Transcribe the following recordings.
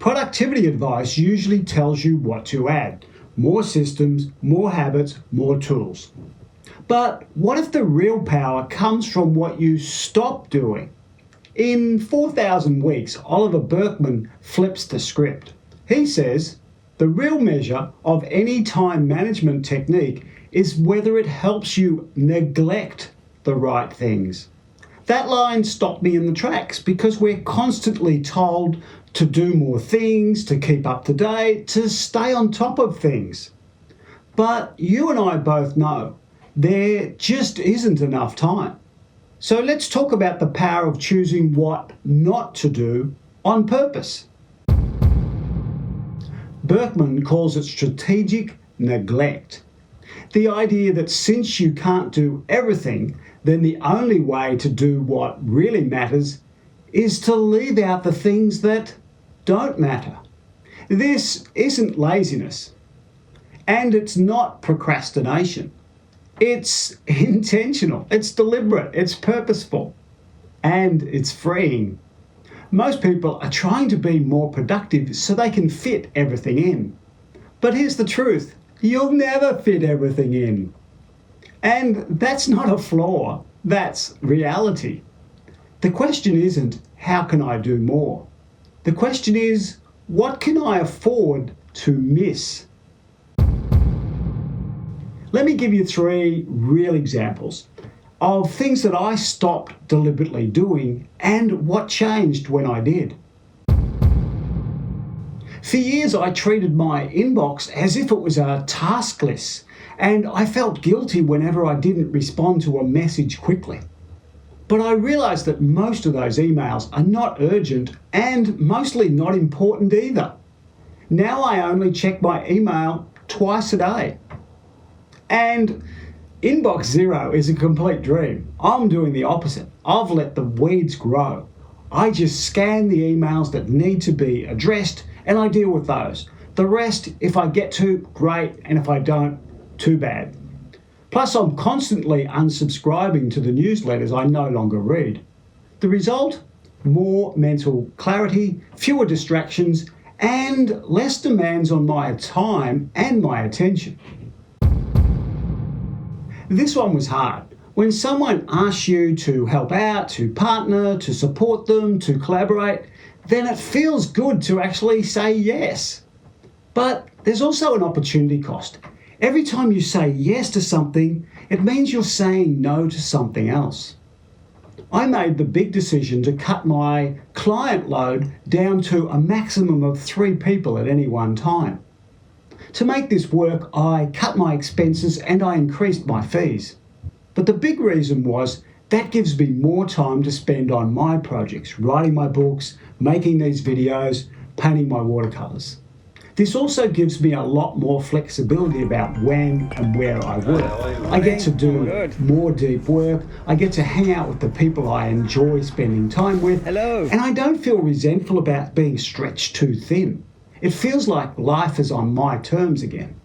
Productivity advice usually tells you what to add: more systems, more habits, more tools. But what if the real power comes from what you stop doing? In 4,000 Weeks, Oliver Burkeman flips the script. He says, the real measure of any time management technique is whether it helps you neglect the right things. That line stopped me in the tracks because we're constantly told to do more things, to keep up to date, to stay on top of things. But you and I both know there just isn't enough time. So let's talk about the power of choosing what not to do on purpose. Burkeman calls it strategic neglect. The idea that since you can't do everything, then the only way to do what really matters is to leave out the things that don't matter. This isn't laziness, and it's not procrastination. It's intentional, it's deliberate, it's purposeful, and it's freeing. Most people are trying to be more productive so they can fit everything in. But here's the truth, you'll never fit everything in. And that's not a flaw, that's reality. The question isn't, how can I do more? The question is, what can I afford to miss? Let me give you 3 real examples of things that I stopped deliberately doing and what changed when I did. For years, I treated my inbox as if it was a task list, and I felt guilty whenever I didn't respond to a message quickly. But I realised that most of those emails are not urgent and mostly not important either. Now I only check my email twice a day. And inbox zero is a complete dream. I'm doing the opposite. I've let the weeds grow. I just scan the emails that need to be addressed and I deal with those. The rest, if I get to, great, and if I don't, too bad. Plus, I'm constantly unsubscribing to the newsletters I no longer read. The result? More mental clarity, fewer distractions, and less demands on my time and my attention. This one was hard. When someone asks you to help out, to partner, to support them, to collaborate, then it feels good to actually say yes. But there's also an opportunity cost. Every time you say yes to something, it means you're saying no to something else. I made the big decision to cut my client load down to a maximum of 3 people at any one time. To make this work, I cut my expenses and I increased my fees. But the big reason was that gives me more time to spend on my projects, writing my books, making these videos, painting my watercolours. This also gives me a lot more flexibility about when and where I work. I get to do more deep work, I get to hang out with the people I enjoy spending time with, and I don't feel resentful about being stretched too thin. It feels like life is on my terms again.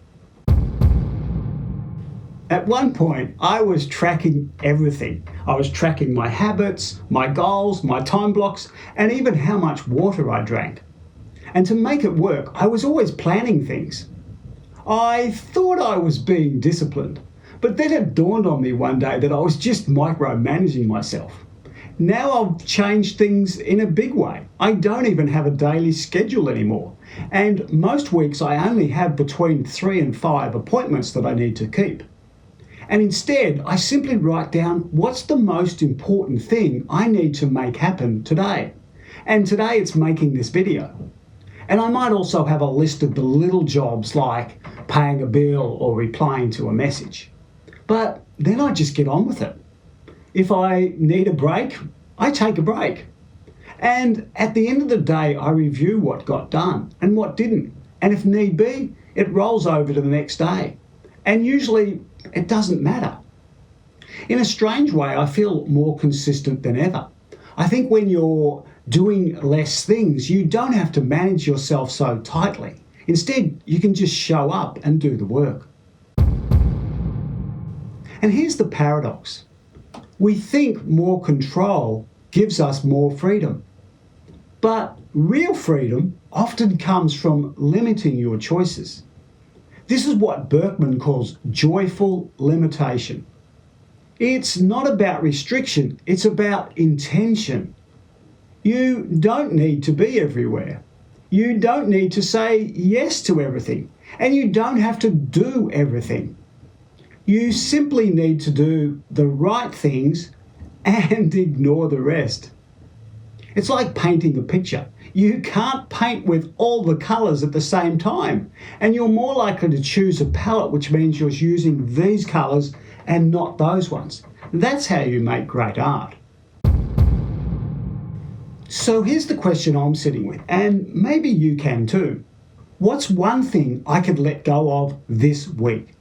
At one point, I was tracking everything. I was tracking my habits, my goals, my time blocks, and even how much water I drank. And to make it work, I was always planning things. I thought I was being disciplined, but then it dawned on me one day that I was just micromanaging myself. Now I've changed things in a big way. I don't even have a daily schedule anymore. And most weeks I only have between 3 and 5 appointments that I need to keep. And instead, I simply write down what's the most important thing I need to make happen today. And today it's making this video. And I might also have a list of the little jobs like paying a bill or replying to a message. But then I just get on with it. If I need a break, I take a break. And at the end of the day, I review what got done and what didn't. And if need be, it rolls over to the next day. And usually it doesn't matter. In a strange way, I feel more consistent than ever. I think when you're doing less things, you don't have to manage yourself so tightly. Instead, you can just show up and do the work. And here's the paradox. We think more control gives us more freedom. But real freedom often comes from limiting your choices. This is what Burkeman calls joyful limitation. It's not about restriction, it's about intention. You don't need to be everywhere. You don't need to say yes to everything, and you don't have to do everything. You simply need to do the right things and ignore the rest. It's like painting a picture. You can't paint with all the colours at the same time, and you're more likely to choose a palette, which means you're using these colours and not those ones. That's how you make great art. So here's the question I'm sitting with, and maybe you can too. What's one thing I could let go of this week?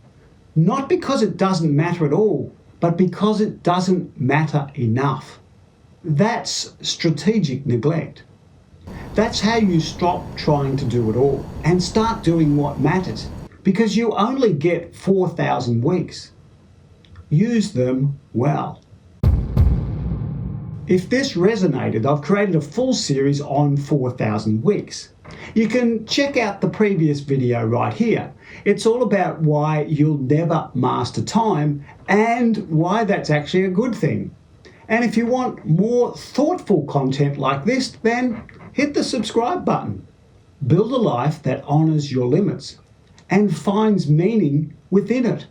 Not because it doesn't matter at all, but because it doesn't matter enough. That's strategic neglect. That's how you stop trying to do it all and start doing what matters, because you only get 4,000 weeks. Use them well. If this resonated, I've created a full series on 4,000 weeks. You can check out the previous video right here. It's all about why you'll never master time and why that's actually a good thing. And if you want more thoughtful content like this, then hit the subscribe button. Build a life that honours your limits and finds meaning within it.